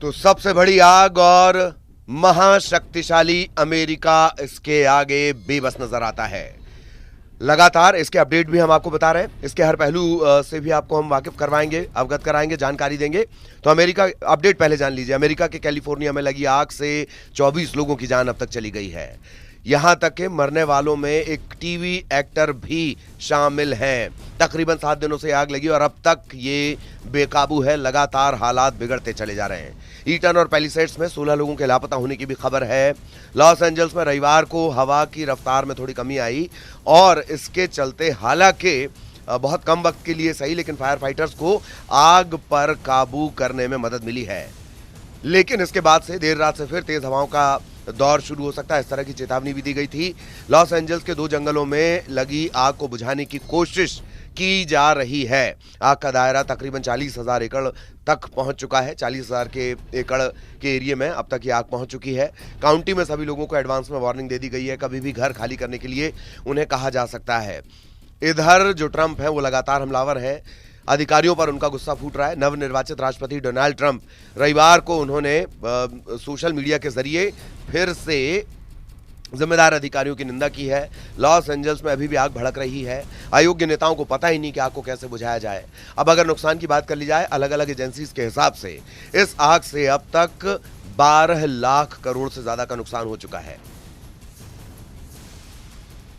तो सबसे बड़ी आग और महाशक्तिशाली अमेरिका इसके आगे बेबस नजर आता है। लगातार इसके अपडेट भी हम आपको बता रहे हैं, इसके हर पहलू से भी आपको हम वाकिफ करवाएंगे, अवगत कराएंगे, जानकारी देंगे। तो अमेरिका अपडेट पहले जान लीजिए। अमेरिका के कैलिफोर्निया में लगी आग से 24 लोगों की जान अब तक चली गई है। यहां तक कि मरने वालों में एक टीवी एक्टर भी शामिल हैं। तकरीबन 7 दिनों से आग लगी और अब तक ये बेकाबू है। लगातार हालात बिगड़ते चले जा रहे हैं। ईटन और पैलिसेड्स में 16 लोगों के लापता होने की भी खबर है। लॉस एंजल्स में रविवार को हवा की रफ्तार में थोड़ी कमी आई और इसके चलते हालांकि बहुत कम वक्त के लिए सही, लेकिन फायर फाइटर्स को आग पर काबू करने में मदद मिली है। लेकिन इसके बाद से देर रात से फिर तेज हवाओं का दौर शुरू हो सकता है, इस तरह की चेतावनी भी दी गई थी। लॉस एंजल्स के 2 जंगलों में लगी आग को बुझाने की कोशिश की जा रही है। आग का दायरा तकरीबन 40,000 एकड़ तक पहुंच चुका है। 40,000 के एकड़ के एरिया में अब तक ये आग पहुंच चुकी है। काउंटी में सभी लोगों को एडवांस में वार्निंग दे दी गई है, कभी भी घर खाली करने के लिए उन्हें कहा जा सकता है। इधर जो ट्रंप है वो लगातार हमलावर है, अधिकारियों पर उनका गुस्सा फूट रहा है। नवनिर्वाचित राष्ट्रपति डोनाल्ड ट्रंप रविवार को उन्होंने सोशल मीडिया के जरिए फिर से जिम्मेदार अधिकारियों की निंदा की है। लॉस एंजल्स में अभी भी आग भड़क रही है। अयोग्य नेताओं को पता ही नहीं कि आग को कैसे बुझाया जाए। अब अगर नुकसान की बात कर ली जाए अलग अलग एजेंसीज के हिसाब से, इस आग से अब तक 12 लाख करोड़ से ज्यादा का नुकसान हो चुका है।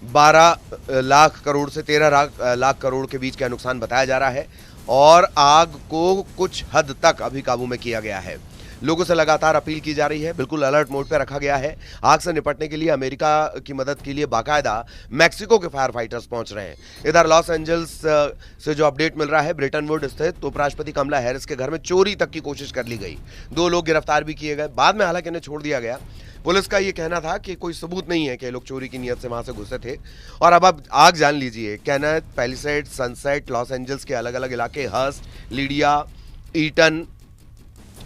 12 लाख करोड़ से 13 लाख करोड़ के बीच का नुकसान बताया जा रहा है और आग को कुछ हद तक अभी काबू में किया गया है। लोगों से लगातार अपील की जा रही है, बिल्कुल अलर्ट मोड पर रखा गया है। आग से निपटने के लिए अमेरिका की मदद के लिए बाकायदा मैक्सिको के फायर फाइटर्स पहुंच रहे हैं। इधर लॉस एंजल्स से जो अपडेट मिल रहा है, ब्रिटनवुड स्थित उपराष्ट्रपति कमला हैरिस के घर में चोरी तक की कोशिश कर ली गई। 2 लोग गिरफ्तार भी किए गए, बाद में हालांकि इन्हें छोड़ दिया गया। पुलिस का ये कहना था कि कोई सबूत नहीं है कि लोग चोरी की नीयत से वहां से घुसे थे। और अब आग जान लीजिए, Kenneth, palisade, sunset, Los Angeles के अलग अलग इलाके, हर्स्ट, लीडिया, ईटन,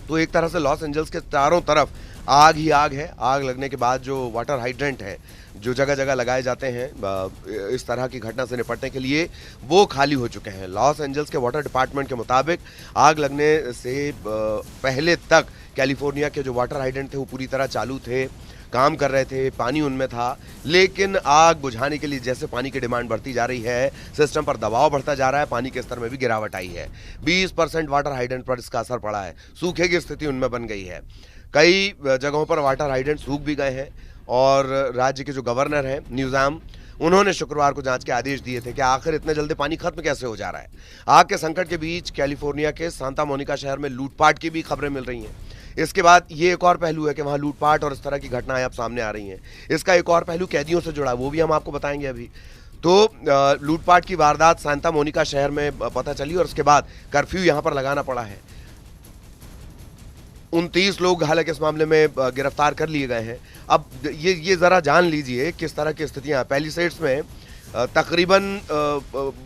तो एक तरह से लॉस एंजल्स के चारों तरफ आग ही आग है। आग लगने के बाद जो वाटर हाइड्रेंट है, जो जगह जगह लगाए जाते हैं इस तरह की घटना से निपटने के लिए, वो खाली हो चुके हैं। लॉस एंजल्स के वाटर डिपार्टमेंट के मुताबिक आग लगने से पहले तक कैलिफोर्निया के जो वाटर हाइड्रेंट थे वो पूरी तरह चालू थे, काम कर रहे थे, पानी उनमें था। लेकिन आग बुझाने के लिए जैसे पानी की डिमांड बढ़ती जा रही है, सिस्टम पर दबाव बढ़ता जा रहा है, पानी के स्तर में भी गिरावट आई है। 20% वाटर हाइड्रेंट पर इसका असर पड़ा है, सूखे की स्थिति उनमें बन गई है। कई जगहों पर वाटर हाइड्रेंट सूख भी गए हैं और राज्य के जो गवर्नर हैं न्यूज़ाम, उन्होंने शुक्रवार को जांच के आदेश दिए थे कि आखिर इतने जल्दी पानी खत्म कैसे हो जा रहा है। आग के संकट के बीच कैलिफोर्निया के सांता मोनिका शहर में लूटपाट की भी खबरें मिल रही हैं। इसके बाद ये एक और पहलू है कि वहाँ लूटपाट और इस तरह की घटनाएं अब सामने आ रही हैं। इसका एक और पहलू कैदियों से जुड़ा है, वो भी हम आपको बताएंगे अभी। तो लूटपाट की वारदात सांता मोनिका शहर में पता चली और उसके बाद कर्फ्यू यहाँ पर लगाना पड़ा है। 29 लोग हालांकि इस मामले में गिरफ्तार कर लिए गए हैं। अब ये जरा जान लीजिए किस तरह की स्थितियाँ। पैलिसेड्स में तकरीबन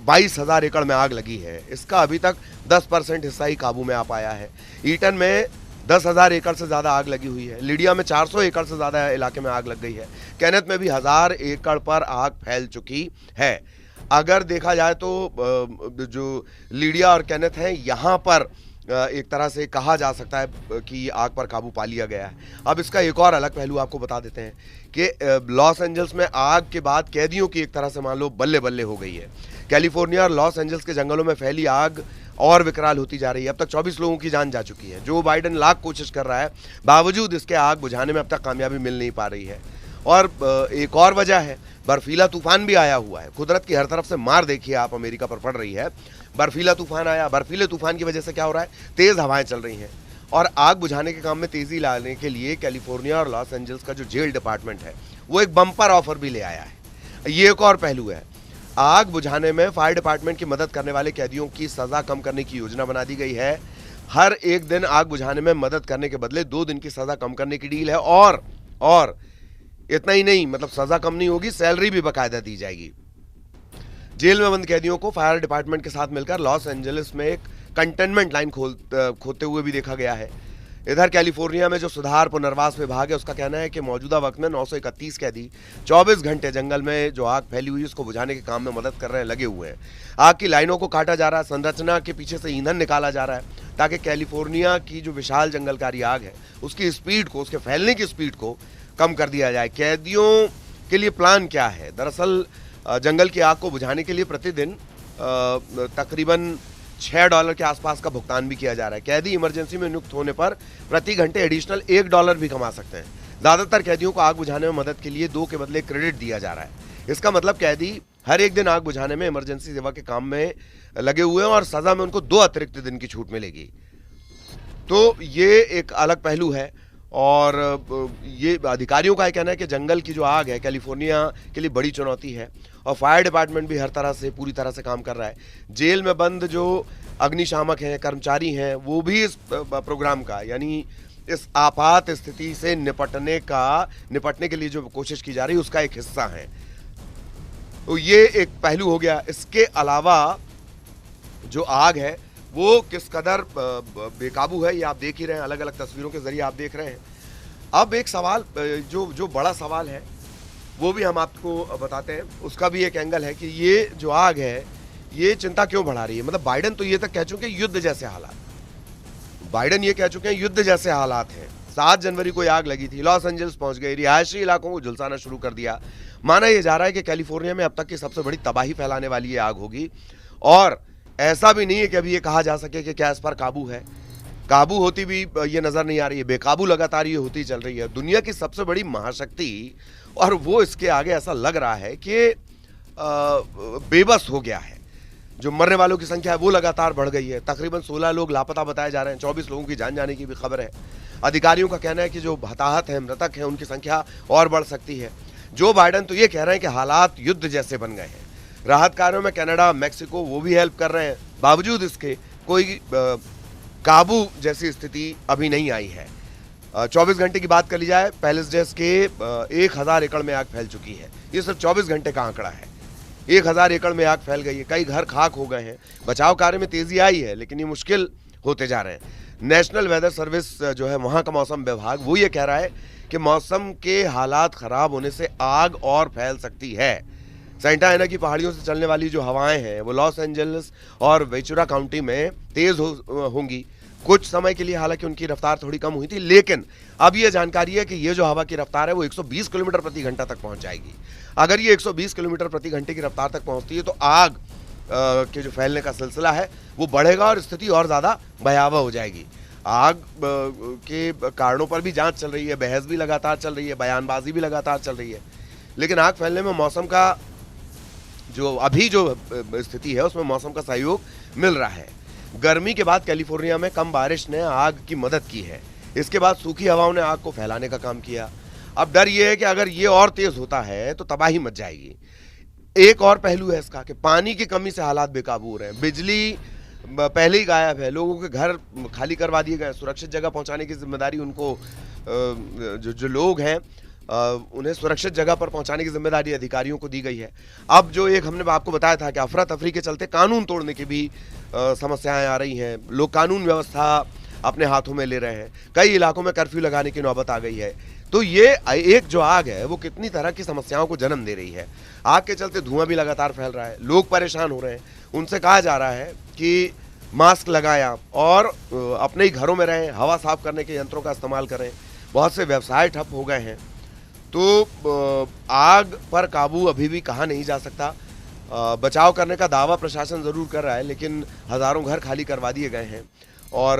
22,000 एकड़ में आग लगी है, इसका अभी तक 10% हिस्सा ही काबू में आ पाया है। ईटन में 10,000 एकड़ से ज़्यादा आग लगी हुई है। लीडिया में 400 एकड़ से ज़्यादा इलाके में आग लग गई है। केनेथ में भी 1000 एकड़ पर आग फैल चुकी है। अगर देखा जाए तो जो लीडिया और केनेथ हैं, यहाँ पर एक तरह से कहा जा सकता है कि आग पर काबू पा लिया गया है। अब इसका एक और अलग पहलू आपको बता देते हैं कि लॉस एंजल्स में आग के बाद कैदियों की एक तरह से मान लो बल्ले बल्ले हो गई है। कैलिफोर्निया और लॉस एंजल्स के जंगलों में फैली आग और विकराल होती जा रही है। अब तक 24 लोगों की जान जा चुकी है। जो बाइडेन लाख कोशिश कर रहा है, बावजूद इसके आग बुझाने में अब तक कामयाबी मिल नहीं पा रही है। और एक और वजह है, बर्फीला तूफान भी आया हुआ है। कुदरत की हर तरफ से मार देखिए आप अमेरिका पर पड़ रही है। बर्फीला तूफान आया, बर्फीले तूफान की वजह से क्या हो रहा है, तेज हवाएं चल रही हैं और आग बुझाने के काम में तेजी लाने के लिए कैलिफोर्निया और लॉस एंजल्स का जो जेल डिपार्टमेंट है वो एक बम्पर ऑफर भी ले आया है। ये एक और पहलू है। आग बुझाने में फायर डिपार्टमेंट की मदद करने वाले कैदियों की सजा कम करने की योजना बना दी गई है। हर एक दिन आग बुझाने में मदद करने के बदले 2 दिन की सजा कम करने की डील है। और इतना ही नहीं, मतलब सजा कम नहीं होगी, सैलरी भी बाकायदा दी जाएगी। जेल में बंद कैदियों को फायर डिपार्टमेंट के साथ मिलकर लॉस एंजलिस में एक कंटेनमेंट लाइन खोदते हुए भी देखा गया है। इधर कैलिफोर्निया में जो सुधार पुनर्वास विभाग है उसका कहना है कि मौजूदा वक्त में 931 कैदी 24 घंटे जंगल में जो आग फैली हुई है उसको बुझाने के काम में मदद कर रहे हैं, लगे हुए हैं। आग की लाइनों को काटा जा रहा है, संरचना के पीछे से ईंधन निकाला जा रहा है। ताकि कैलिफोर्निया की जो विशाल जंगलकारी आग है उसकी स्पीड को, उसके फैलने की स्पीड को कम कर दिया जाए। कैदियों के लिए प्लान क्या है? दरअसल जंगल की आग को बुझाने के लिए प्रतिदिन तकरीबन $6 के आसपास का भुगतान भी किया जा रहा है। कैदी इमरजेंसी में नियुक्त होने पर प्रति घंटे एडिशनल $1 भी कमा सकते हैं। ज़्यादातर कैदियों को आग बुझाने में मदद के लिए 2 के बदले क्रेडिट दिया जा रहा है। इसका मतलब कैदी हर एक दिन आग बुझाने में इमरजेंसी सेवा के काम में लगे हुए हैं और सजा में उनको 2 अतिरिक्त दिन की छूट मिलेगी। तो ये एक अलग पहलू है और ये अधिकारियों का कहना है कि जंगल की जो आग है कैलिफोर्निया के लिए बड़ी चुनौती है और फायर डिपार्टमेंट भी हर तरह से पूरी तरह से काम कर रहा है। जेल में बंद जो अग्निशामक हैं, कर्मचारी हैं, वो भी इस प्रोग्राम का, यानी इस आपात स्थिति से निपटने के लिए जो कोशिश की जा रही है उसका एक हिस्सा है। तो ये एक पहलू हो गया। इसके अलावा जो आग है वो किस कदर बेकाबू है ये आप देख ही रहे हैं, अलग अलग तस्वीरों के जरिए आप देख रहे हैं। अब एक सवाल जो बड़ा सवाल है वो भी हम आपको बताते हैं, उसका भी एक एंगल है कि ये जो आग है ये चिंता क्यों बढ़ा रही है। मतलब बाइडन तो ये तक कह चुके हैं युद्ध जैसे हालात, बाइडन ये कह चुके हैं युद्ध जैसे हालात हैं। 7 जनवरी को आग लगी थी, लॉस एंजल्स पहुंच गई, रिहायशी इलाकों को झुलसाना शुरू कर दिया। माना यह जा रहा है कि कैलिफोर्निया में अब तक की सबसे बड़ी तबाही फैलाने वाली ये आग होगी और ऐसा भी नहीं है कि अभी ये कहा जा सके कि क्या इस पर काबू है। काबू होती भी ये नजर नहीं आ रही है, बेकाबू लगातार ये होती चल रही है। दुनिया की सबसे बड़ी महाशक्ति और वो इसके आगे ऐसा लग रहा है कि बेबस हो गया है। जो मरने वालों की संख्या है वो लगातार बढ़ गई है। तकरीबन 16 लोग लापता बताए जा रहे हैं, 24 लोगों की जान जाने की भी खबर है। अधिकारियों का कहना है कि जो हताहत हैं, मृतक हैं, उनकी संख्या और बढ़ सकती है। जो बाइडन तो ये कह रहे हैं कि हालात युद्ध जैसे बन गए हैं। राहत कार्यों में कनाडा, मैक्सिको वो भी हेल्प कर रहे हैं, बावजूद इसके कोई काबू जैसी स्थिति अभी नहीं आई है। 24 घंटे की बात कर ली जाए, पैलेसडेस के 1000 एकड़ में आग फैल चुकी है। ये सिर्फ 24 घंटे का आंकड़ा है। 1000 एकड़ में आग फैल गई है, कई घर खाक हो गए हैं। बचाव कार्य में तेजी आई है लेकिन ये मुश्किल होते जा रहे हैं। नेशनल वेदर सर्विस जो है वहाँ का मौसम विभाग वो ये कह रहा है कि मौसम के हालात खराब होने से आग और फैल सकती है। सेंटा एना की पहाड़ियों से चलने वाली जो हवाएं हैं वो लॉस एंजल्स और वेचुरा काउंटी में तेज होंगी। कुछ समय के लिए हालांकि उनकी रफ्तार थोड़ी कम हुई थी, लेकिन अब ये जानकारी है कि ये जो हवा की रफ्तार है वो 120 किलोमीटर प्रति घंटा तक पहुंच जाएगी। अगर ये 120 किलोमीटर प्रति घंटे की रफ्तार तक पहुंचती है तो आग के जो फैलने का सिलसिला है वो बढ़ेगा और स्थिति और ज़्यादा भयावह हो जाएगी। आग के कारणों पर भी जांच चल रही है, बहस भी लगातार चल रही है, बयानबाजी भी लगातार चल रही है, लेकिन आग फैलने में मौसम का जो अभी जो स्थिति है उसमें मौसम का सहयोग मिल रहा है। गर्मी के बाद कैलिफोर्निया में कम बारिश ने आग की मदद की है। इसके बाद सूखी हवाओं ने आग को फैलाने का काम किया। अब डर यह है कि अगर ये और तेज होता है तो तबाही मच जाएगी। एक और पहलू है इसका कि पानी की कमी से हालात बेकाबू हो रहे हैं। बिजली पहले ही गायब है, लोगों के घर खाली करवा दिए गए, सुरक्षित जगह पहुंचाने की जिम्मेदारी उनको जो लोग हैं उन्हें सुरक्षित जगह पर पहुंचाने की जिम्मेदारी अधिकारियों को दी गई है। अब जो एक हमने आपको बताया था कि अफरा तफरी के चलते कानून तोड़ने की भी समस्याएं आ रही हैं, लोग कानून व्यवस्था अपने हाथों में ले रहे हैं, कई इलाकों में कर्फ्यू लगाने की नौबत आ गई है। तो ये एक जो आग है वो कितनी तरह की समस्याओं को जन्म दे रही है। आग के चलते धुआं भी लगातार फैल रहा है, लोग परेशान हो रहे हैं। उनसे कहा जा रहा है कि मास्क लगाएं आप और अपने ही घरों में रहें, हवा साफ करने के यंत्रों का इस्तेमाल करें। बहुत से व्यवसाय ठप हो गए हैं। तो आग पर काबू अभी भी कहा नहीं जा सकता। बचाव करने का दावा प्रशासन ज़रूर कर रहा है, लेकिन हज़ारों घर खाली करवा दिए गए हैं और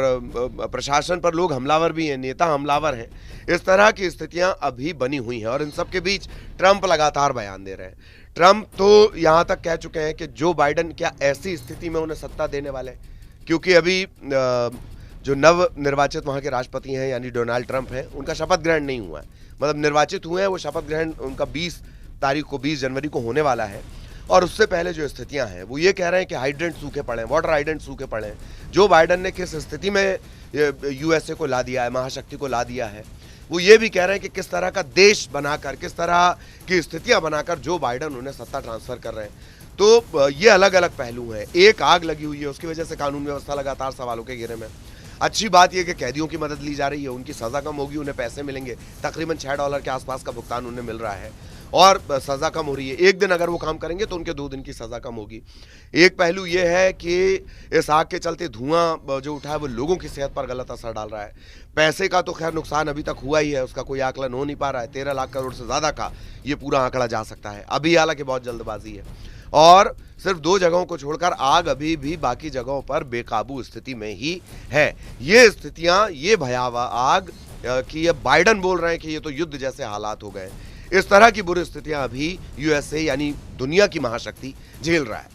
प्रशासन पर लोग हमलावर भी हैं, नेता हमलावर हैं। इस तरह की स्थितियां अभी बनी हुई हैं और इन सब के बीच ट्रंप लगातार बयान दे रहे हैं। ट्रंप तो यहाँ तक कह चुके हैं कि जो बाइडन क्या ऐसी स्थिति में उन्हें सत्ता देने वाले हैं, क्योंकि अभी जो नव निर्वाचित वहाँ के राष्ट्रपति हैं यानी डोनाल्ड ट्रंप हैं, उनका शपथ ग्रहण नहीं हुआ है। मतलब निर्वाचित हुए हैं, वो शपथ ग्रहण उनका 20 जनवरी को होने वाला है। और उससे पहले जो स्थितियां हैं वो ये कह रहे हैं कि हाइड्रेंट सूखे पड़े हैं, वाटर हाइड्रेंट सूखे पड़े हैं। जो बाइडन ने किस स्थिति में यूएसए को ला दिया है, महाशक्ति को ला दिया है, वो ये भी कह रहे हैं कि किस तरह का देश बनाकर, किस तरह की स्थितियां बनाकर जो बाइडन उन्हें सत्ता ट्रांसफर कर रहे हैं। तो ये अलग अलग पहलू हैं। एक आग लगी हुई है, उसकी वजह से कानून व्यवस्था लगातार सवालों के घेरे में। अच्छी बात यह कि कैदियों की मदद ली जा रही है, उनकी सज़ा कम होगी, उन्हें पैसे मिलेंगे। तकरीबन $6 के आसपास का भुगतान उन्हें मिल रहा है और सज़ा कम हो रही है। एक दिन अगर वो काम करेंगे तो उनके 2 दिन की सज़ा कम होगी। एक पहलू ये है कि इस आग के चलते धुआं जो उठा है वो लोगों की सेहत पर गलत असर डाल रहा है। पैसे का तो खैर नुकसान अभी तक हुआ ही है, उसका कोई आकलन हो नहीं पा रहा है। 13 लाख करोड़ से ज़्यादा का ये पूरा आंकड़ा जा सकता है। अभी हालांकि बहुत जल्दबाजी है और सिर्फ 2 जगहों को छोड़कर आग अभी भी बाकी जगहों पर बेकाबू स्थिति में ही है। ये स्थितियां, ये भयावह आग कि ये बाइडन बोल रहे हैं कि ये तो युद्ध जैसे हालात हो गए। इस तरह की बुरी स्थितियां अभी यूएसए यानी दुनिया की महाशक्ति झेल रहा है।